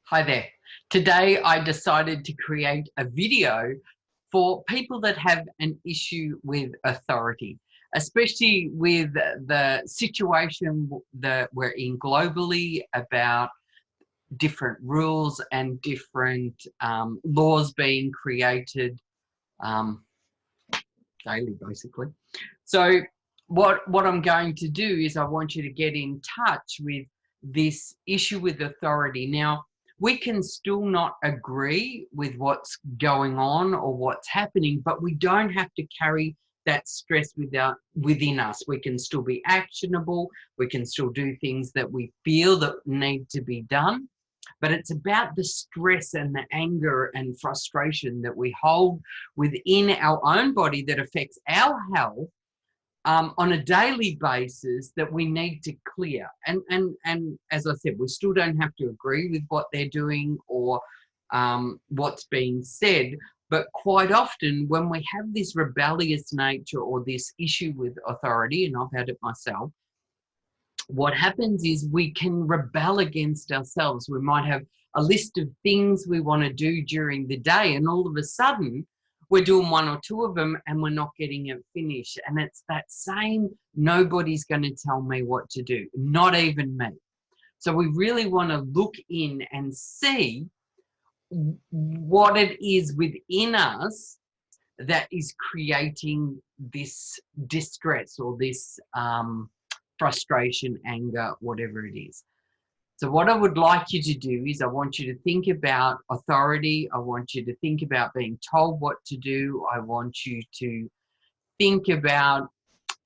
Hi there. Today I decided to create a video for people that have an issue with authority, especially with the situation that we're in globally about different rules and different laws being created daily, basically. So what I'm going to do is I want you to get in touch with this issue with authority. Now, we can still not agree with what's going on or what's happening, but we don't have to carry that stress within us. We can still be actionable. We can still do things that we feel that need to be done. But it's about the stress and the anger and frustration that we hold within our own body that affects our health on a daily basis that we need to clear. And as I said, we still don't have to agree with what they're doing or what's being said. But quite often when we have this rebellious nature or this issue with authority, and I've had it myself, what happens is we can rebel against ourselves. We might have a list of things we want to do during the day, and all of a sudden we're doing one or two of them and we're not getting it finished. And it's that same, nobody's going to tell me what to do, not even me. So we really want to look in and see what it is within us that is creating this distress or this frustration, anger, whatever it is. So what I would like you to do is I want you to think about authority. I want you to think about being told what to do. I want you to think about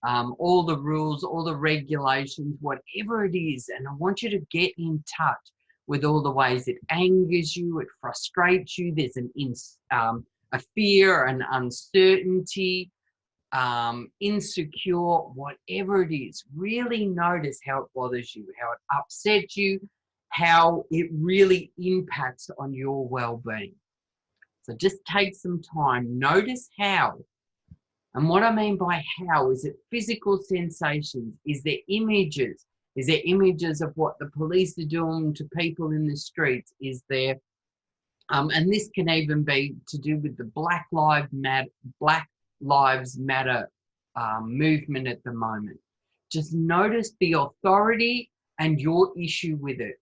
all the rules, all the regulations, whatever it is. And I want you to get in touch with all the ways it angers you, it frustrates you. There's a fear, an uncertainty, insecure, whatever it is. Really notice how it bothers you, how it upsets you, how it really impacts on your well-being. So just take some time, notice how. And what I mean by how, is it physical sensations? Is there images? Is there images of what the police are doing to people in the streets? Is there, and this can even be to do with the Black Lives Matter movement at the moment. Just notice the authority and your issue with it,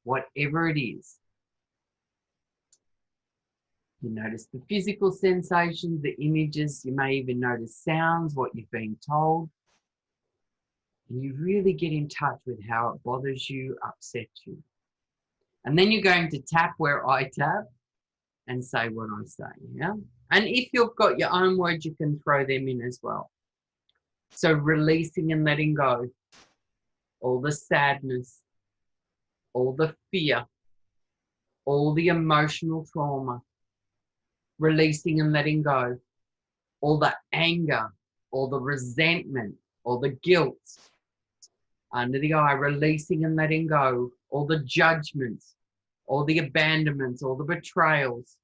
whatever it is. You notice the physical sensations, the images, you may even notice sounds, what you've been told. And you really get in touch with how it bothers you, upsets you. And then you're going to tap where I tap and say what I say, yeah? And if you've got your own words, you can throw them in as well. So releasing and letting go, all the sadness, all the fear, all the emotional trauma, releasing and letting go, all the anger, all the resentment, all the guilt, under the eye, releasing and letting go, all the judgments, all the abandonments, all the betrayals,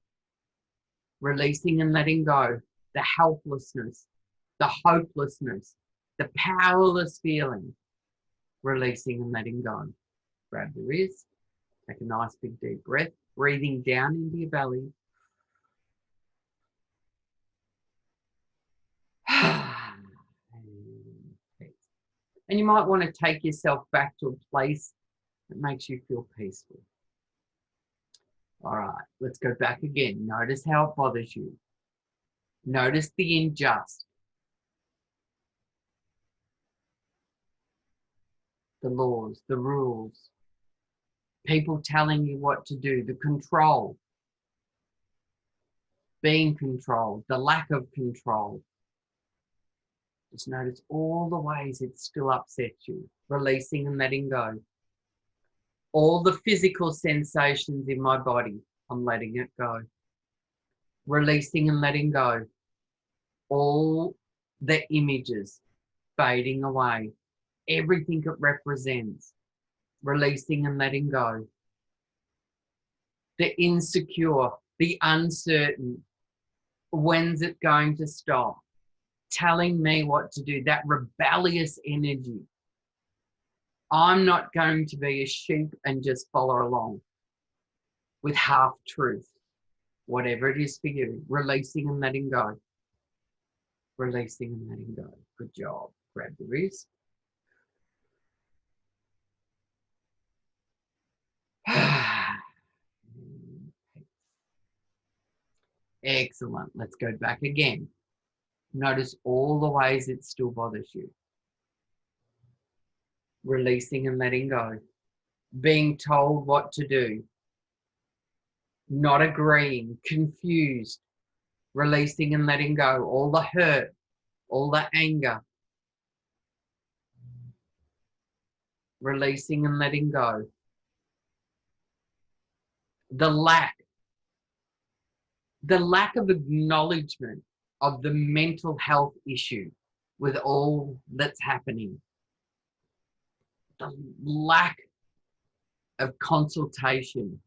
releasing and letting go, the helplessness, the hopelessness, the powerless feeling, releasing and letting go. Grab the wrist, take a nice big deep breath, breathing down into your belly. And you might want to take yourself back to a place that makes you feel peaceful. All right, let's go back again. Notice how it bothers you. Notice the unjust, the laws, the rules, people telling you what to do, the control, being controlled, the lack of control. Just notice all the ways it still upsets you, releasing and letting go. All the physical sensations in my body, I'm letting it go. Releasing and letting go. All the images fading away. Everything it represents, releasing and letting go. The insecure, the uncertain, when's it going to stop? Telling me what to do, that rebellious energy. I'm not going to be a sheep and just follow along. with half truth, whatever it is for you, releasing and letting go. Releasing and letting go. Good job. Grab the wrist. Excellent. Let's go back again. Notice all the ways it still bothers you. Releasing and letting go. Being told what to do. Not agreeing. Confused. Releasing and letting go. All the hurt. All the anger. Releasing and letting go. The lack of acknowledgement of the mental health issue with all that's happening. The lack of consultation.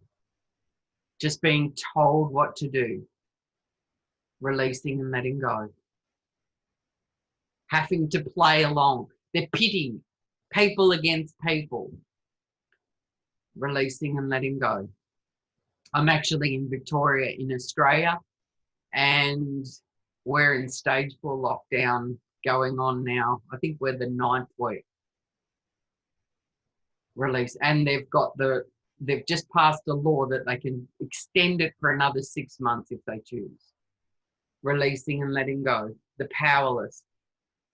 Just being told what to do. Releasing and letting go. Having to play along. They're pitting people against people. Releasing and letting go. I'm actually in Victoria in Australia, and we're in stage 4 lockdown going on now. I think we're the 9th week. Release. And they've just passed a law that they can extend it for another 6 months if they choose. Releasing and letting go. The powerless.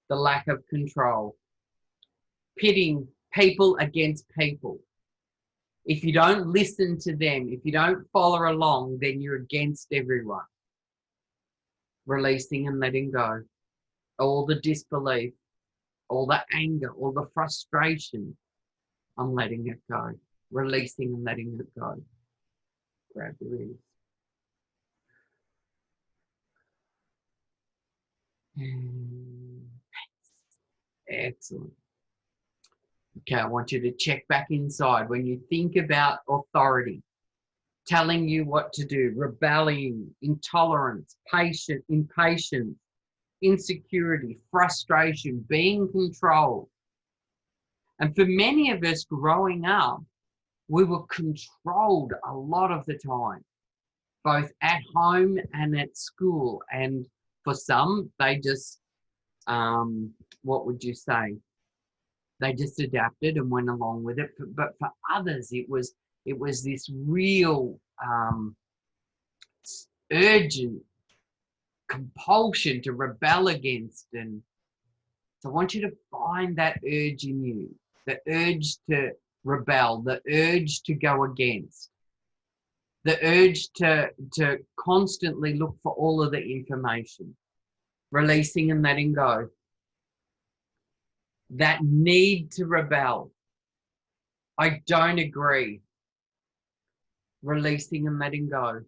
The lack of control. Pitting people against people. If you don't listen to them, if you don't follow along, then you're against everyone. Releasing and letting go. All the disbelief, all the anger, all the frustration, I'm letting it go. Releasing and letting it go. Grab the wrist. Excellent. Okay, I want you to check back inside. When you think about authority, telling you what to do, rebellion, intolerance, impatience, insecurity, frustration, being controlled. And for many of us growing up, we were controlled a lot of the time, both at home and at school. And for some, they just, what would you say? They just adapted and went along with it. But for others, it was this real urgent compulsion to rebel against. And so I want you to find that urge in you, the urge to rebel, the urge to go against, the urge to constantly look for all of the information, releasing and letting go. That need to rebel. I don't agree. Releasing and letting go.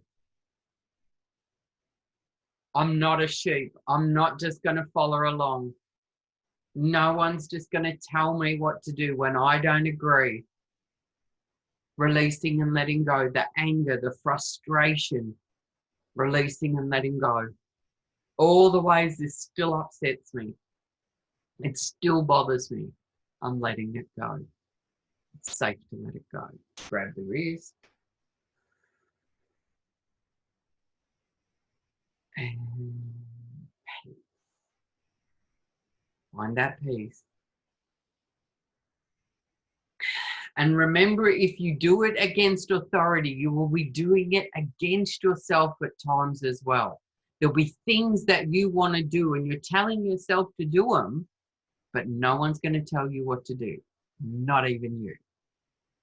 I'm not a sheep. I'm not just going to follow along. No one's just going to tell me what to do when I don't agree. Releasing and letting go. The anger, the frustration. Releasing and letting go. All the ways this still upsets me. It still bothers me. I'm letting it go. It's safe to let it go. Grab the wrist. And peace. Find that peace. And remember, if you do it against authority, you will be doing it against yourself at times as well. There'll be things that you want to do and you're telling yourself to do them, but no one's going to tell you what to do. Not even you.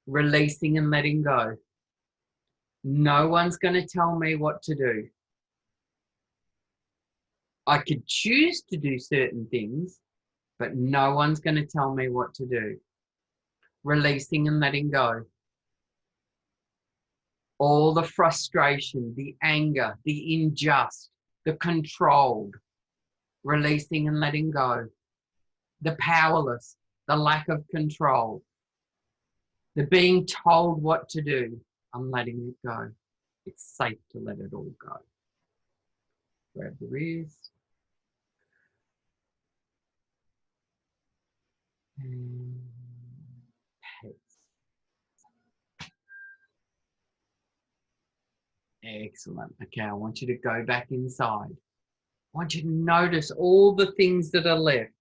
Releasing and letting go. No one's going to tell me what to do. I could choose to do certain things, but no one's going to tell me what to do. Releasing and letting go. All the frustration, the anger, the unjust, the controlled. Releasing and letting go. The powerless, the lack of control. The being told what to do. I'm letting it go. It's safe to let it all go. Grab the wrist. And peace. Excellent. Okay, I want you to go back inside. I want you to notice all the things that are left.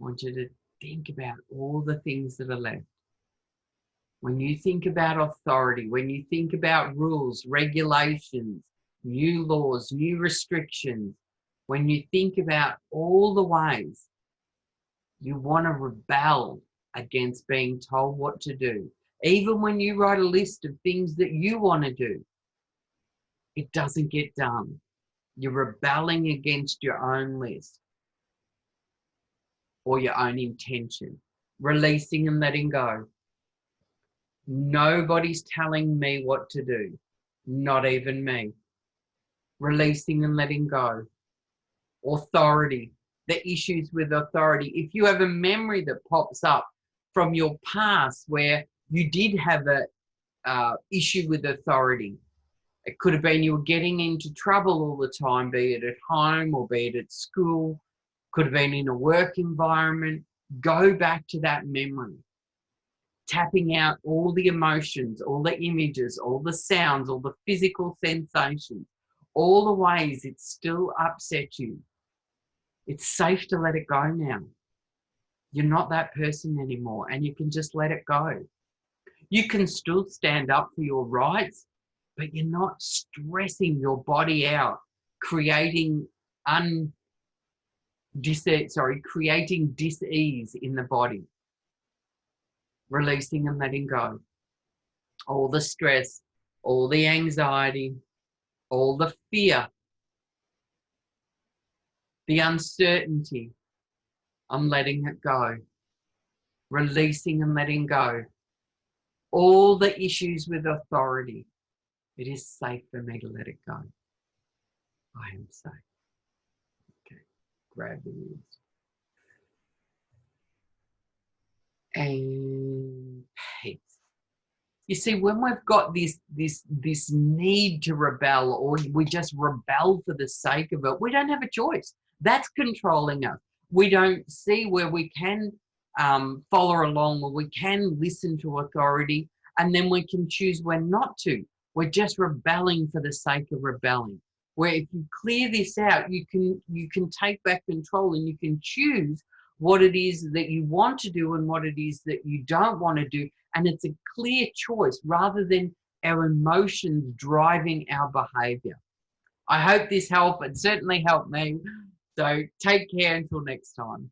I want you to think about all the things that are left. When you think about authority, when you think about rules, regulations, new laws, new restrictions, when you think about all the ways you want to rebel against being told what to do, even when you write a list of things that you want to do, it doesn't get done. You're rebelling against your own list or your own intention. Releasing and letting go. Nobody's telling me what to do, not even me. Releasing and letting go. Authority, the issues with authority. If you have a memory that pops up from your past where you did have a issue with authority, it could have been you were getting into trouble all the time, be it at home or be it at school, could have been in a work environment. Go back to that memory. Tapping out all the emotions, all the images, all the sounds, all the physical sensations, all the ways it still upset you. It's safe to let it go now. You're not that person anymore, and you can just let it go. You can still stand up for your rights, but you're not stressing your body out, creating creating dis-ease in the body. Releasing and letting go. All the stress, all the anxiety, all the fear, the uncertainty. I'm letting it go. Releasing and letting go. All the issues with authority. It is safe for me to let it go. I am safe. Okay, grab the ears. And peace. You see, when we've got this need to rebel, or we just rebel for the sake of it, we don't have a choice. That's controlling us. We don't see where we can follow along, where we can listen to authority, and then we can choose when not to. We're just rebelling for the sake of rebelling. Where if you clear this out, you can take back control, and you can choose what it is that you want to do and what it is that you don't want to do. And it's a clear choice rather than our emotions driving our behavior. I hope this helped. It certainly helped me. So take care until next time.